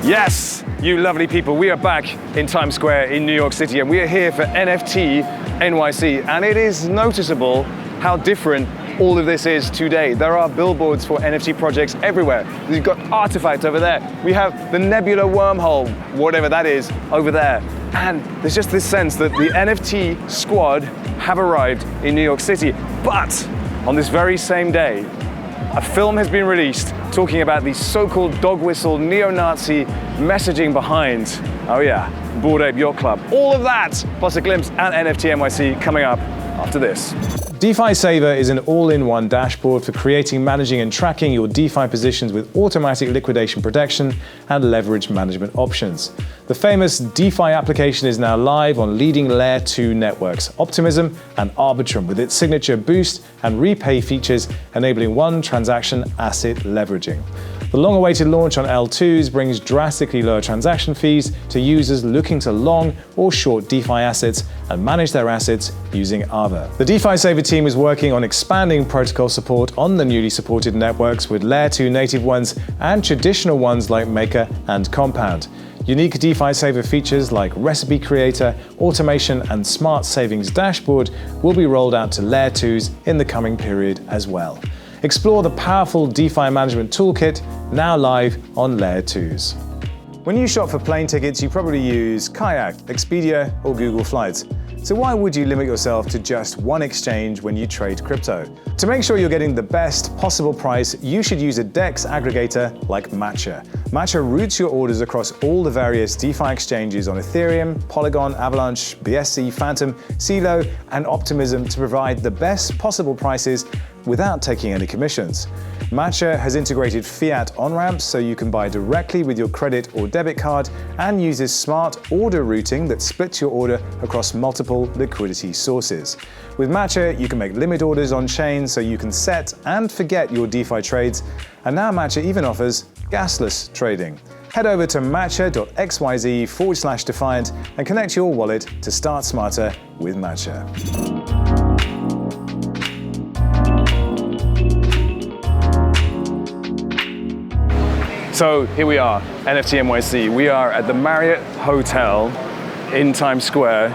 Yes, you lovely people, we are back in Times Square in New York City, and we are here for NFT NYC, and it is noticeable how different all of this is today. There are billboards for NFT projects everywhere. We've got Artifact over there. We have the Nebula wormhole, whatever that is, over there. And there's just this sense that the NFT squad have arrived in New York City. But on this very same day, a film has been released talking about the so-called dog whistle neo-Nazi messaging behind, oh yeah, Bored Ape Yacht Club. All of that, plus a glimpse at NFT NYC coming up after this. DeFi Saver is an all-in-one dashboard for creating, managing and tracking your DeFi positions with automatic liquidation protection and leverage management options. The famous DeFi application is now live on leading Layer 2 networks, Optimism and Arbitrum, with its signature boost and repay features enabling one transaction asset leveraging. The long-awaited launch on L2s brings drastically lower transaction fees to users looking to long or short DeFi assets and manage their assets using Aava. The DeFi Saver team is working on expanding protocol support on the newly supported networks with Layer 2 native ones and traditional ones like Maker and Compound. Unique DeFi Saver features like Recipe Creator, Automation and Smart Savings Dashboard will be rolled out to Layer 2s in the coming period as well. Explore the powerful DeFi management toolkit, now live on Layer 2s. When you shop for plane tickets, you probably use Kayak, Expedia, or Google Flights. So why would you limit yourself to just one exchange when you trade crypto? To make sure you're getting the best possible price, you should use a DEX aggregator like Matcha. Matcha routes your orders across all the various DeFi exchanges on Ethereum, Polygon, Avalanche, BSC, Phantom, CeeLo, and Optimism to provide the best possible prices without taking any commissions. Matcha has integrated fiat on-ramps so you can buy directly with your credit or debit card and uses smart order routing that splits your order across multiple liquidity sources. With Matcha, you can make limit orders on chain so you can set and forget your DeFi trades, and now Matcha even offers gasless trading. Head over to matcha.xyz/Defiant and connect your wallet to start smarter with Matcha. So here we are, NFT NYC. We are at the Marriott Hotel in Times Square.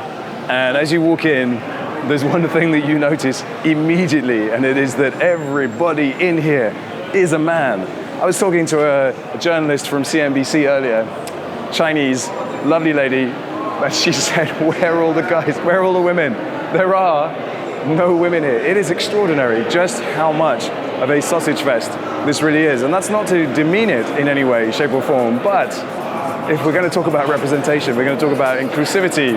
And as you walk in, there's one thing that you notice immediately, and it is that everybody in here is a man. I was talking to a journalist from CNBC earlier, Chinese, lovely lady, and she said, where are all the guys? Where are all the women? There are no women here. It is extraordinary just how much of a sausage fest this really is. And that's not to demean it in any way, shape or form, but if we're going to talk about representation, we're going to talk about inclusivity,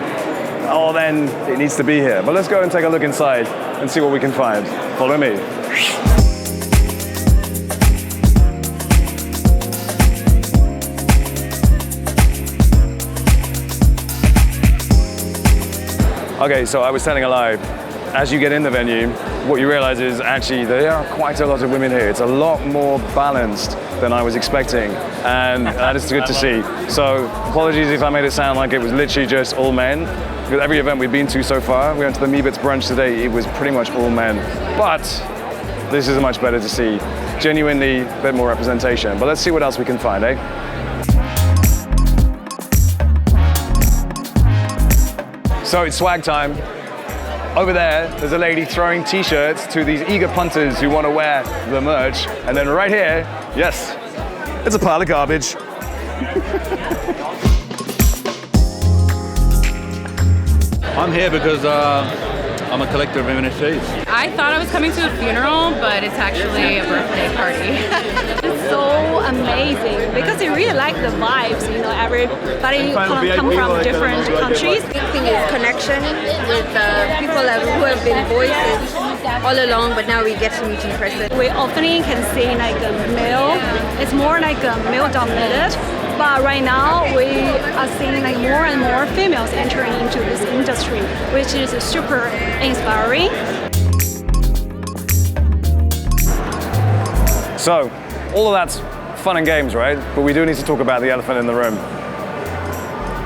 oh, then it needs to be here. But let's go and take a look inside and see what we can find. Follow me. Okay, so I was telling a lie. As you get in the venue, what you realize is actually there are quite a lot of women here. It's a lot more balanced than I was expecting, and that is good to see. So apologies if I made it sound like it was literally just all men. With every event we've been to so far, we went to the Meebits brunch today, it was pretty much all men. But this is much better to see. Genuinely a bit more representation. But let's see what else we can find, eh? So it's swag time. Over there, there's a lady throwing t-shirts to these eager punters who want to wear the merch. And then right here, yes, it's a pile of garbage. I'm here because I'm a collector of NFTs. I thought I was coming to a funeral, but it's actually a birthday party. It's so amazing because I really like the vibes. You know, everybody come from different countries. The big thing is connection with people who have been voices all along, but now we get to meet in person. We often can see like a male. It's more like a male-dominated. But right now, we are seeing like more and more females entering into this industry, which is super inspiring. So, all of that's fun and games, right? But we do need to talk about the elephant in the room.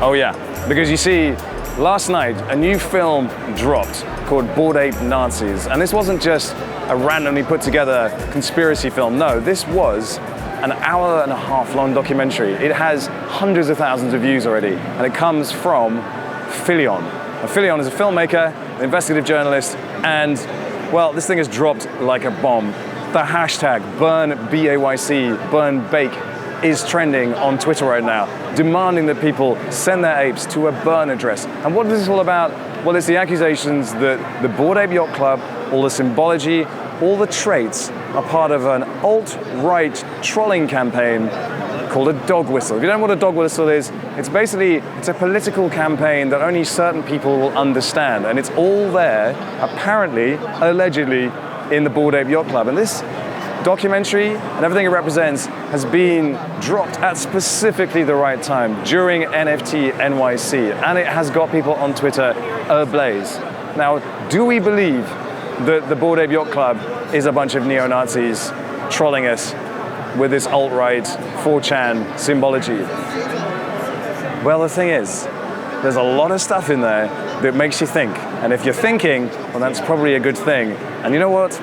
Oh yeah, because you see, last night, a new film dropped called Bored Ape Nazis. And this wasn't just a randomly put together conspiracy film. No, this was an hour-and-a-half long documentary. It has hundreds of thousands of views already, and it comes from Philion. Now, Philion is a filmmaker, an investigative journalist, and, well, this thing has dropped like a bomb. The hashtag burn BAYC, burn BAYC, is trending on Twitter right now, demanding that people send their apes to a burn address. And what is this all about? Well, it's the accusations that the Bored Ape Yacht Club, all the symbology, all the traits are part of an alt-right trolling campaign called a dog whistle. If you don't know what a dog whistle is, it's a political campaign that only certain people will understand. And it's all there, apparently, allegedly, in the Bored Ape Yacht Club. And this documentary and everything it represents has been dropped at specifically the right time, during NFT NYC. And it has got people on Twitter ablaze. Now, do we believe that the Bored Ape Yacht Club is a bunch of neo-Nazis trolling us with this alt-right 4chan symbology? Well, the thing is, there's a lot of stuff in there that makes you think. And if you're thinking, well, that's probably a good thing. And you know what?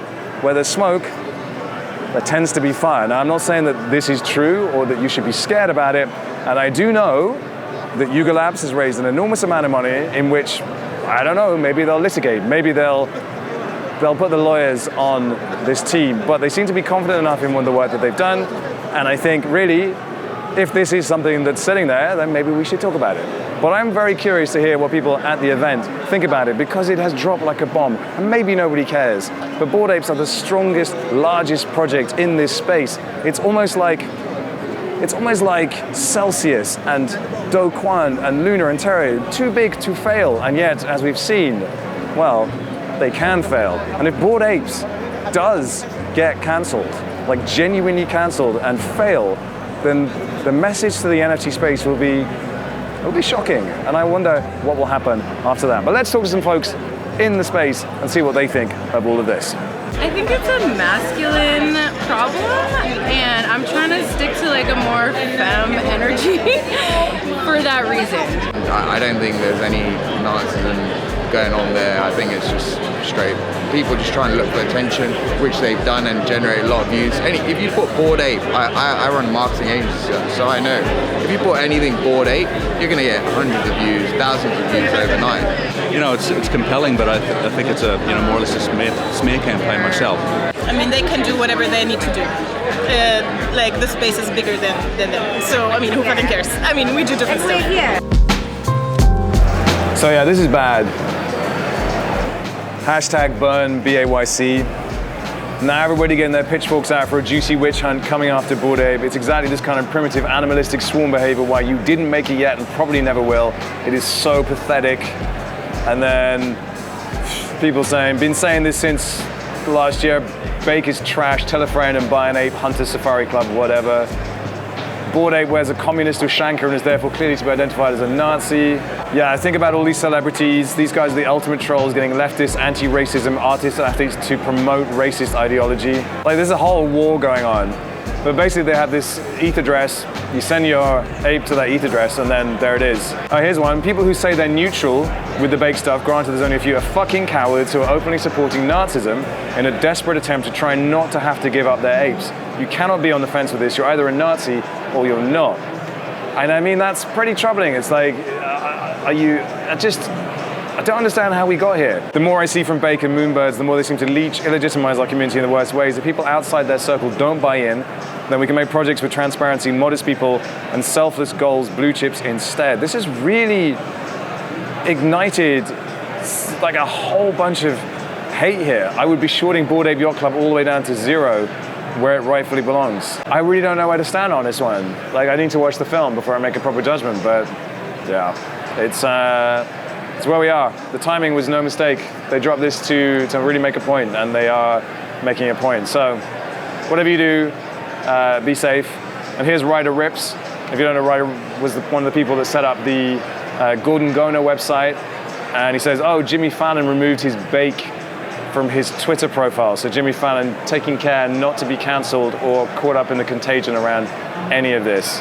Where there's smoke, there tends to be fire. Now, I'm not saying that this is true or that you should be scared about it. And I do know that Yuga Labs has raised an enormous amount of money in which, I don't know, maybe they'll litigate, maybe they'll put the lawyers on this team, but they seem to be confident enough in the work that they've done. And I think really, if this is something that's sitting there, then maybe we should talk about it. But I'm very curious to hear what people at the event think about it, because it has dropped like a bomb, and maybe nobody cares. But Bored Apes are the strongest, largest project in this space. It's almost like Celsius and Do Kwon and Luna and Terra, too big to fail, and yet, as we've seen, well, they can fail. And if Bored Apes does get cancelled, like genuinely cancelled and fail, then the message to the NFT space will be shocking. And I wonder what will happen after that. But let's talk to some folks in the space and see what they think of all of this. I think it's a masculine problem, and I'm trying to stick to like a more femme energy for that reason. I don't think there's any Nazism going on there. I think it's just straight people just trying to look for attention, which they've done and generate a lot of views. If you put Bored Ape, I run marketing agencies, so I know if you put anything Bored Ape, you're going to get hundreds of views, thousands of views overnight. You know, it's compelling, but I think it's a more or less a smear campaign myself. I mean, they can do whatever they need to do. Like the space is bigger than them. So I mean, who fucking cares? I mean, we do different stuff. Yeah. So yeah, this is bad. Hashtag burn BAYC. Now everybody getting their pitchforks out for a juicy witch hunt coming after Bored Ape. It's exactly this kind of primitive animalistic swarm behavior why you didn't make it yet and probably never will. It is so pathetic. And then people been saying this since last year, BAYC is trash, tell a friend and buy an ape, Hunter Safari Club, whatever. Bored Ape wears a communist Ushanka and is therefore clearly to be identified as a Nazi. Yeah, I think about all these celebrities. These guys are the ultimate trolls, getting leftist, anti-racism artists and athletes to promote racist ideology. Like, there's a whole war going on. But basically they have this ETH address. You send your ape to that ETH address and then there it is. Oh, here's one. People who say they're neutral with the BAYC stuff, granted there's only a few, are fucking cowards who are openly supporting Nazism in a desperate attempt to try not to have to give up their apes. You cannot be on the fence with this. You're either a Nazi or you're not. And I mean, that's pretty troubling. It's like, I don't understand how we got here. The more I see from BAYC and Moonbirds, the more they seem to illegitimize our community in the worst ways. If people outside their circle don't buy in, then we can make projects with transparency, modest people, and selfless goals, blue chips instead. This has really ignited like a whole bunch of hate here. I would be shorting Bored Ape Yacht Club all the way down to zero, where it rightfully belongs. I really don't know where to stand on this one. Like, I need to watch the film before I make a proper judgment, but yeah, it's where we are. The timing was no mistake. They dropped this to really make a point, and they are making a point. So whatever you do, be safe. And here's Ryder Rips. If you don't know, Ryder was one of the people that set up the Gordon Gono website, and he says, oh, Jimmy Fallon removed his BAYC from his Twitter profile. So Jimmy Fallon taking care not to be cancelled or caught up in the contagion around any of this.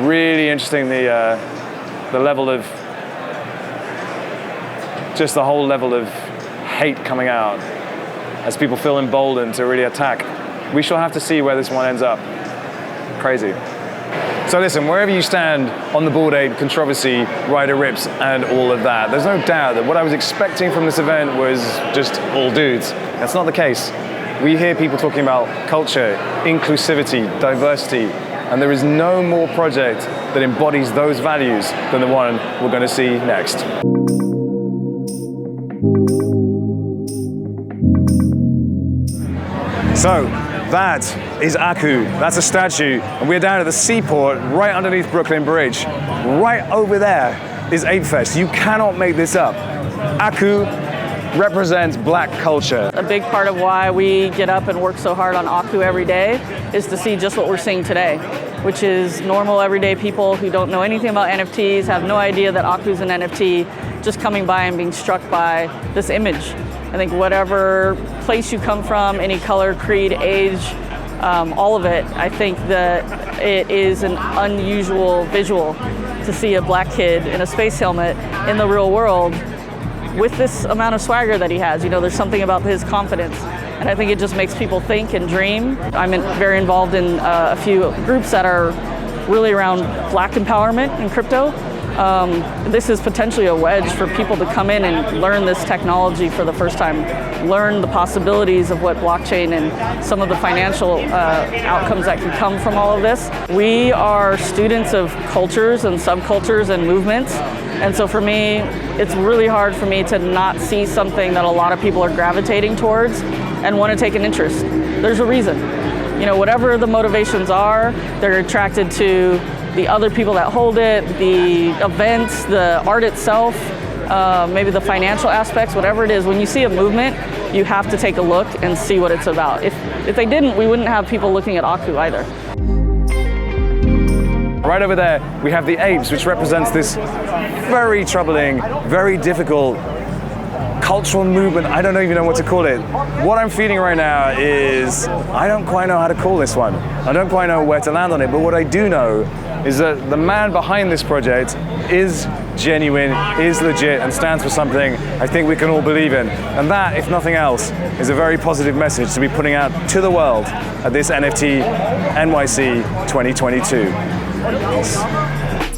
Really interesting, the level of, just the whole level of hate coming out as people feel emboldened to really attack We shall have to see where this one ends up. Crazy. So listen, wherever you stand on the Bored Ape controversy, Ryder Rips, and all of that, there's no doubt that what I was expecting from this event was just all dudes. That's not the case. We hear people talking about culture, inclusivity, diversity, and there is no more project that embodies those values than the one we're going to see next. So, that is Aku. That's a statue, and we're down at the seaport right underneath Brooklyn Bridge. Right over there is Ape Fest. You cannot make this up. Aku represents black culture. A big part of why we get up and work so hard on Aku every day is to see just what we're seeing today, which is normal everyday people who don't know anything about NFTs, have no idea that Aku's an NFT, just coming by and being struck by this image. I think whatever place you come from, any color, creed, age, all of it, I think that it is an unusual visual to see a black kid in a space helmet in the real world with this amount of swagger that he has. You know, there's something about his confidence, and I think it just makes people think and dream. I'm very involved in a few groups that are really around black empowerment in crypto. This is potentially a wedge for people to come in and learn this technology for the first time, learn the possibilities of what blockchain and some of the financial outcomes that can come from all of this. We are students of cultures and subcultures and movements, and so for me, it's really hard for me to not see something that a lot of people are gravitating towards and want to take an interest. There's a reason. You know, whatever the motivations are, they're attracted to the other people that hold it, the events, the art itself, maybe the financial aspects, whatever it is. When you see a movement, you have to take a look and see what it's about. If they didn't, we wouldn't have people looking at Aku either. Right over there, we have the apes, which represents this very troubling, very difficult cultural movement. I don't even know what to call it. What I'm feeling right now is I don't quite know how to call this one. I don't quite know where to land on it, but what I do know is that the man behind this project is genuine, is legit, and stands for something I think we can all believe in. And that, if nothing else, is a very positive message to be putting out to the world at this NFT NYC 2022. Peace.